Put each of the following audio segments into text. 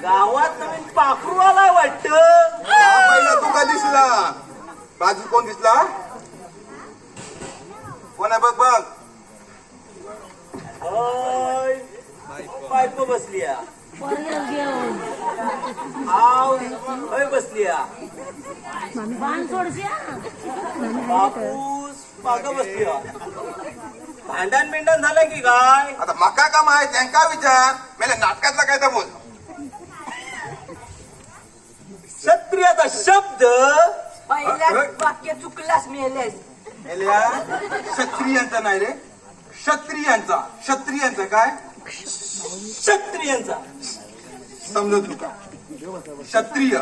गावात नवीन पाखरू आला वाटत. पहिला तू का दिसला? बाजू कोण दिसला? कोण आहे बघ बघ. बायको बसलिया. बसलिया. बापूस माग बसलिया. भांडण बिंडण झालं की काय? आता मका काम आहे त्यांका विचार. मेले नाटकातला काय तर बोल. क्षत्रियाचा शब्द पहिल्या वाक्य चुकलास मेलेस. मेल्या क्षत्रियांचा नाही रे, क्षत्रियांचा. क्षत्रियांचा काय? क्षत्रियांचा समजत तुका. क्षत्रिय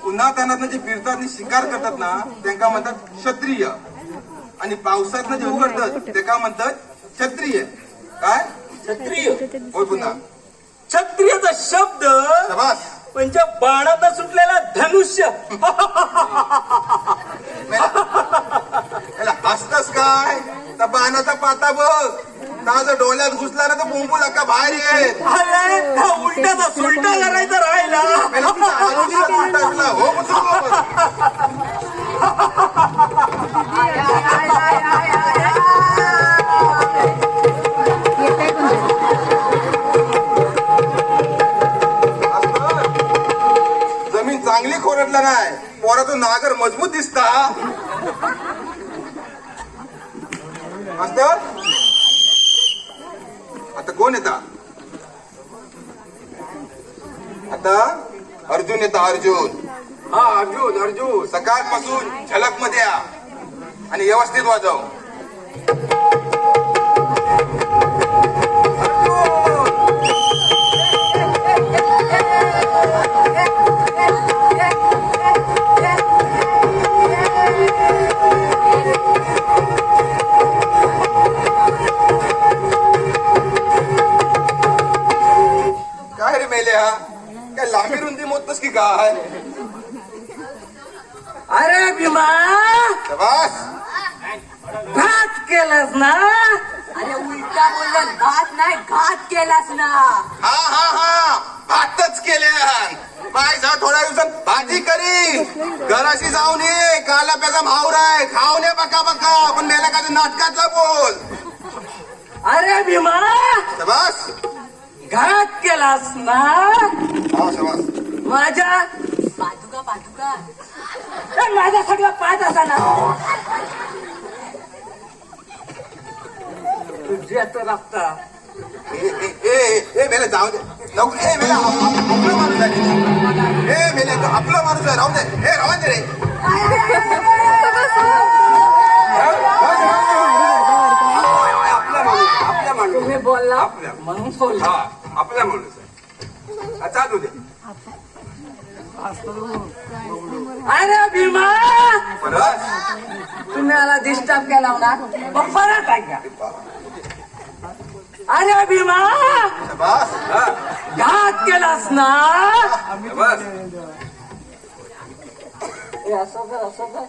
उन्हा तानात जे फिरतात आणि शिकार करतात ना त्यांना म्हणतात क्षत्रिय. आणि पावसात जे उघडतात ते का म्हणतात? क्षत्रिय. काय? क्षत्रिय. हो पुन्हा क्षत्रियाचा शब्द शाबास. म्हणजे बाणाचा सुटलेला धनुष्य. हसतस काय? त्या बाणाचा पाता बघ. जर डोळ्यात घुसला ना तर बुंबू लका बाहेर येत. अरे उलट्याचा सुलटा करायचा राहिला. हो जमीन चांगली खोरटला नाही. पोराचा नागर मजबूत दिसता. मास्तर आता कोण येता? आता अर्जुन येता. अर्जुन. हा अर्जुन. अर्जुन सकाळपासून झलक मध्ये या आणि व्यवस्थित वाजव. काय रे मेल्या? काय लांबी रुंदी मोजतस की काय? अरे भीमा शाबास. घात केलास ना. अरे उलटा बोललं. घात नाही घात केलास ना. हा हा हा भातच केल्या. बाय जा थोड्या दिवसात भाजी करी. घराशी जाऊन ये. काला प्याचा मावरा आहे. खाऊन ये बका बका. पण मेला का नाटकातला बोल. अरे भीमा शाबास. घात केलास ना. हा शाबास. माझ्या पादुका पादुका माझा सगळा पाच असा ना. तुझ्याच रक्ता. ए मेले जाऊ दे. ए मेले आपला माणूस आहे. ए मेले आपला माणूस आहे. राहू दे. ए राहून दे रे. आपला माणूस. तुम्ही बोलला आपल्या म्हणून बोलला. हा आपला माणूस आहे. चालू दे. अरे भीमा परत तुम्ही मला डिस्टर्ब केला ना. मग परत ऐका. अरे भीमा शाबास. हा घात केलास ना. शाबास. हे असं कर असं कर.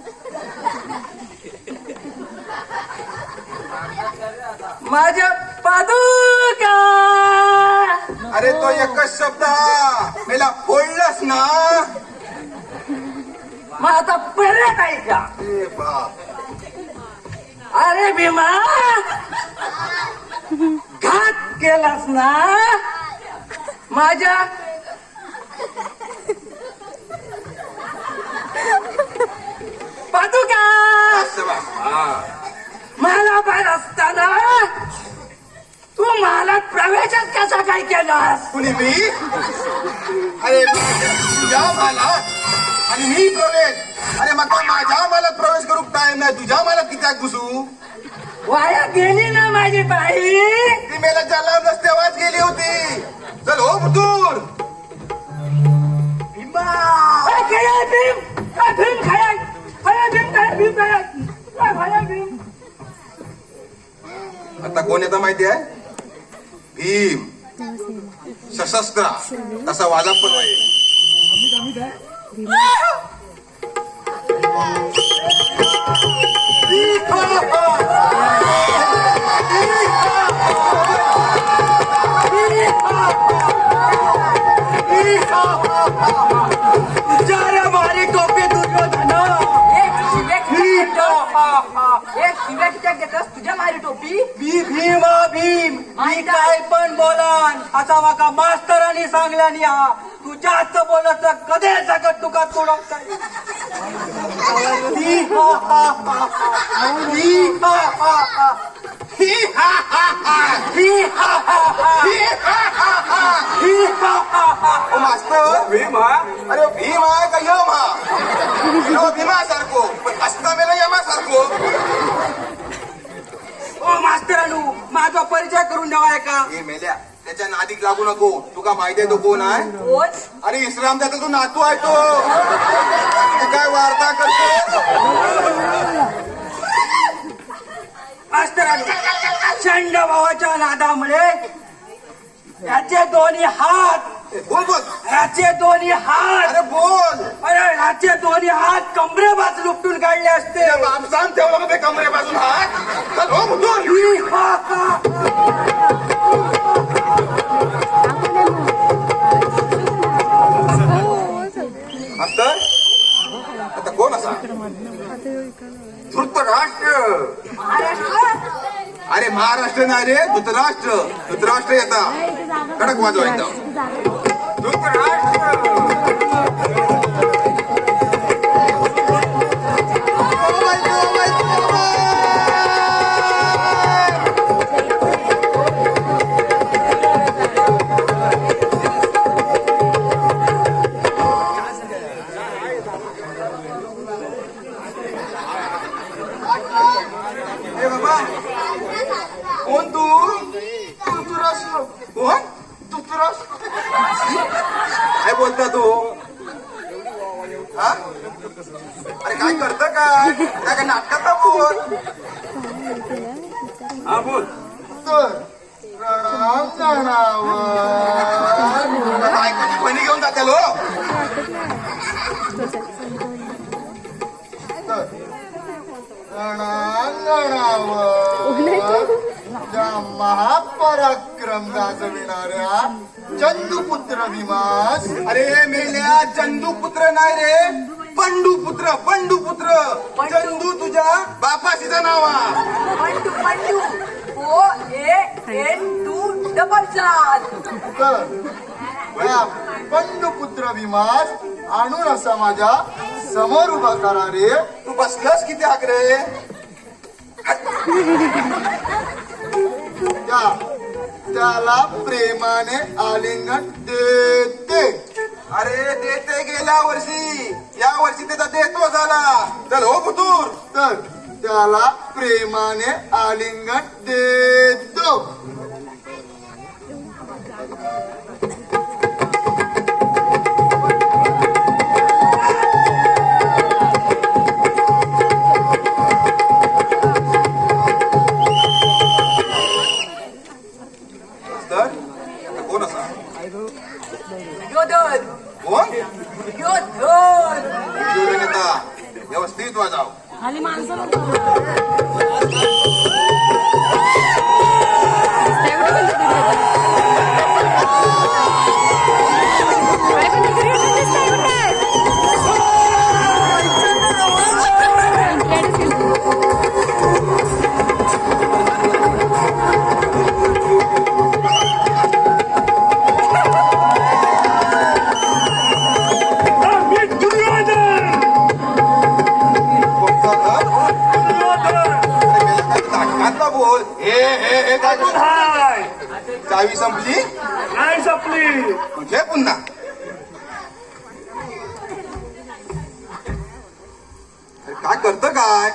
माझ्या पादुका. अरे तो एकच शब्द मेला फोडलास ना. मग आता परत ऐका. ए बाप. अरे भीमा घात केलास ना. माझ्या पादुका. शाबास. हा मला बाहेर असताना तू मला प्रवेशच कसा काय केलास? कुणी मी? अरे तुझ्या मला आणि मी प्रवेश. अरे मग माझ्या मला प्रवेश करू टाइम नाही. तुझ्या मला कित्याक घुसू? वाया गेली ना माझी बाई. ती मेला चालला तेव्हाच गेली होती. चल हो बुतूर. भीमा आता कोण येतं माहिती आहे? भीम सशस्त्र तसा वाजा पण होईल. मारी टोपी दुर्योधन तुझ्या मारी टोपी मी भीमा भीम मी काय पण बोलान असा माका मास्तरांनी सांगल्यानी हा. तू जास्त बोलत कधे सकट तुका तोडत मास्तर भीम हा? अरे भीम आहे का यम हा? भीमा सारखो पण असता मेला यमा सारखो. ओ मास्तरानू माझा परिचय करून द्यावा का? हे मेल्या त्याच्या नादीक लागू नको. तुका माहिती आहे तो कोण आहे? कोण अरे इस्लाम त्याचा तो नातू आहे तो. तू काय वार्ता करतो? मास्तरानू चंड भावाच्या नादामुळे याचे दोन्ही हात बोल बोल. याचे दोन्ही हात अरे बोल. अरे याचे दोन्ही हात कमरेबाज लुपटून काढले असते. माणसान ठेवलं ते कमरेपासून हात. चल हो मुतून. मास्तर आता कोण असा? धृतराष्ट्र. महाराष्ट्र अरे महाराष्ट्र नाही रे धृतराष्ट्र. धृतराष्ट्र येता कडक वाजवायचा. धृतराष्ट्र कोण तू? धृतराष्ट्र. कोण? धृतराष्ट्र. काय बोलता तू? हा? अरे काय करत काय नाटकात बोल. हा बोल. बायकोची फणी घेऊन जाते लो. महापराक्रम गाजविणाऱ्या चंदूपुत्र भीमास. अरे मेल्या चंदूपुत्र नाही रे पंडूपुत्र. पंडूपुत्र. चंदू तुझ्या बापाशीचा नाव हा. पंडू पंडू OAN2 तर या पंडूपुत्र भीमास आणून असा माझ्या समोर उभा करा रे. तू बसलास किती हाक रे? त्याला प्रेमाने आलिंगन देते. अरे देते गेल्या वर्षी. या वर्षी त्याचा देतो झाला. चल हो पुतूर. तर त्याला प्रेमाने आलिंगन देतो. कोण असा? दुर्योधन कोण? दुर्योधन नेता व्यवस्थित वाजाव. खाली माणसं चावी संपली नाही संपली. म्हणजे पुन्हा काय करत काय?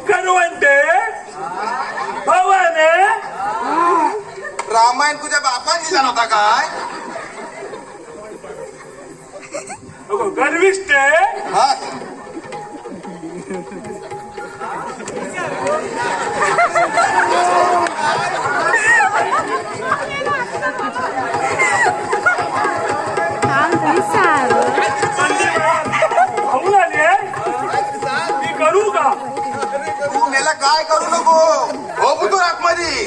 करू म्हणते भवाने रामायण तुझ्या बापान लिहिला नव्हता काय? गर्विष्ठ हा खाऊन आले मी करू का? तू मेला काय करू नको हो बुतू आतमध्ये.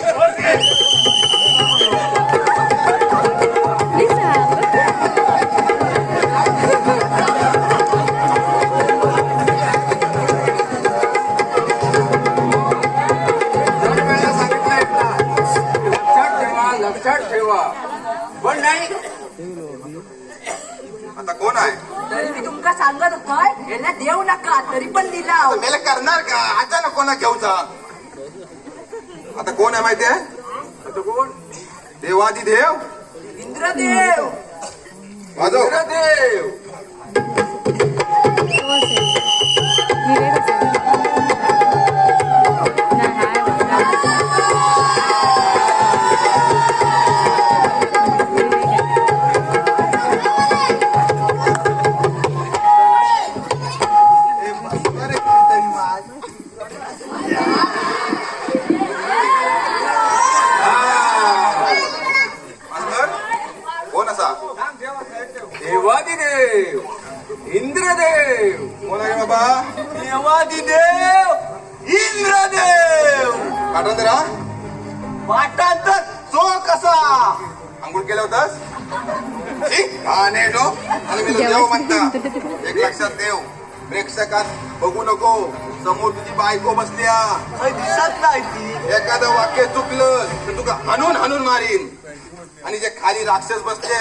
लक्षात ठेवा पण नाही आता कोण आहे? तरी मी तुमका सांगत होतोय यांना देऊ नका तरी पण दिला आता मेला करणार का? अचानक कोणा घेऊचा? आता कोण आहे माहिती आहे? आता कोण देवादिदेव इंद्रदेव. वाजव. देव मास्तर कोण असा? देवादिदेव इंद्रदेव. कोण आहे बाबा? देवादिदेव इंद्रदेव. पाठांतरा वाटांतर चो कसा आंघोळ केलं होतास? हा नेटो आणि मी देव म्हणता. एक लक्षात ठेव, प्रेक्षकात बघू नको, समोर तुझी बायको बसल्या. काही दिसत नाही ती. एखादं वाक्य चुकलं तर तुका हाणून हाणून मारीन. आणि जे खाली राक्षस बसले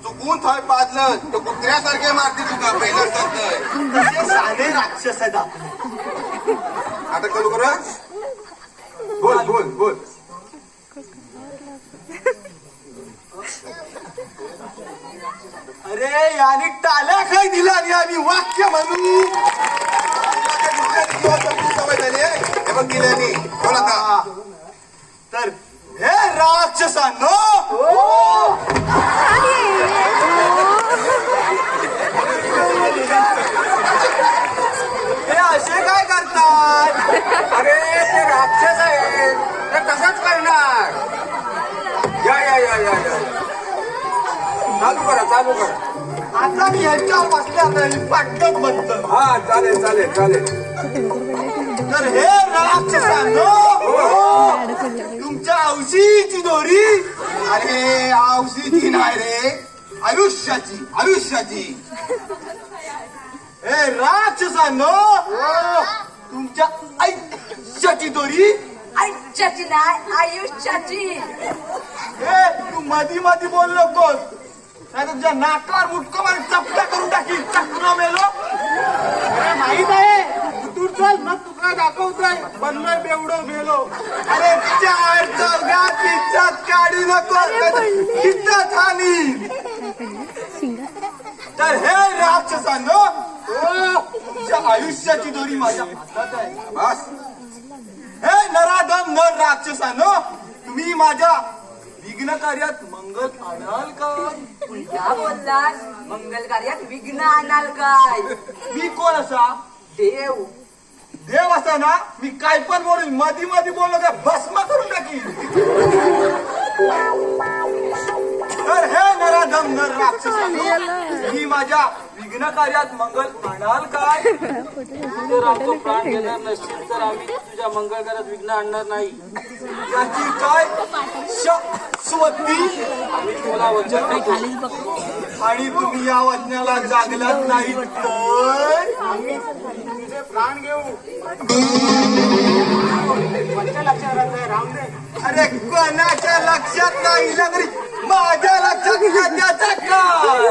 चुकून थय पाजलं तर कुत्र्यासारखे मारते तुका. पहिलं सांगतोय तसे साधे राक्षस आहेत. आता करू करा. बोल बोल बोल. अरे याने टाल्या काय दिला आणि आम्ही वाक्य म्हणू. सवय झाली आहे. हे बघ दिल्याने. बोल आता. तर हे राक्षसांनो हे असे काय करतात? अरे ते राक्षस आहेत तर तसंच करणार. या या या या या चालू करा चालू करा. आता मी ह्याच्यावर बसल्या नाही पाटत म्हणतो. हा चालेल चालेल चालेल. तर हे राक्षसांनो तुमच्या औषधीची दोरी. अरे औषधी नाही रे, आयुष्याची आयुष्याची. हे राक्षसांनो तुमच्या आयुष्याची दोरी. आयुष्याची नाही आयुष्याची. हे तू मधी मधी बोल नकोस नाही तुझ्या नाकावर मुटको मारून चपटा करून टाकील. चक्र मेलो. अरे माहित आहे तू चल मग तुका दाखवतोय बनलोय बेवडं मेलो. अरे चार चौघात इज्जत काढू नको इज्जत हानी. तर हे राक्षसांनो तुमच्या आयुष्याची दोरी माझ्या हातात आहे. बस हे नराधम नर राक्षसांनो तुम्ही माझ्या विघ्न कार्यात मंगल आणाल काय? उलटा बोललास. मंगल कार्यात विघ्न आणाल काय? मी कोण असा? देव. देव असा ना मी काय पण बोलून मधी मधी बोललो का भस्म करून टाकीन. तर हे नराधम नर राक्षसांनो मी माझ्या विघ्न कार्यात मंगल आणाल काय? जर आमचा प्राण घेणार नसतील तर आम्ही तुझ्या मंगळ कार्यात विघ्न आणणार नाही. याची काय शाश्वती? आम्ही तुला वचन देतो. आणि तुम्ही या वचनाला जागलात नाही तर आम्ही तुझे प्राण घेऊ. अरे कोणाच्या लक्षात नाही तरी माझ्या लक्षात त्याचा काय?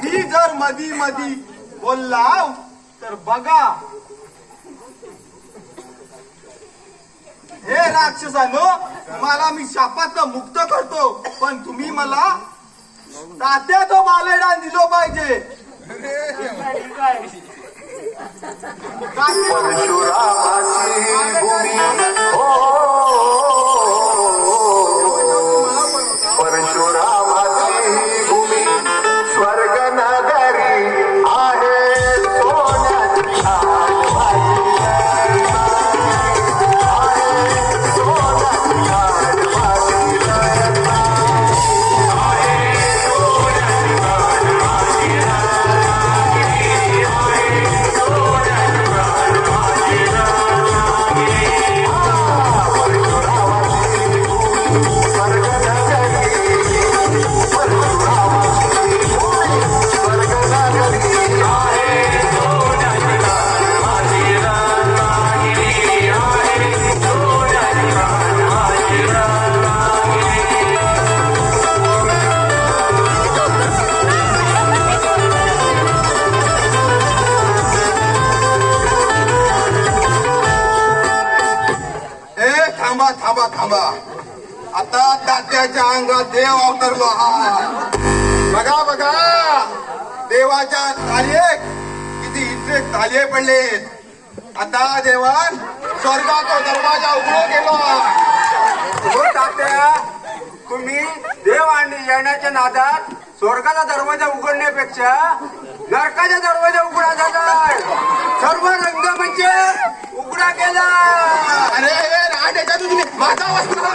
मी जर मधी मधी बोलला तर बघा. हे राक्षसानो मला मी शापात मुक्त करतो पण तुम्ही मला तात्या तो बालेडा दिलो पाहिजे. परशुरामाची थांबा. आता तात्याच्या अंगात देव अवतरलो हा. बघा बघा देवाच्या तालिये किती इंटरेस्ट तालिये पडलेत. आता देवान स्वर्गाचा दरवाजा उघडो केला. हो तात्या, तुम्ही देव आणि येण्याच्या नादात स्वर्गाचा दरवाजा उघडण्यापेक्षा नरकाचा दरवाजा उघडा झालाय. सर्व रंगमंच उघडा केला. अरे रांडेच्या तुम्ही माझा वस्त्र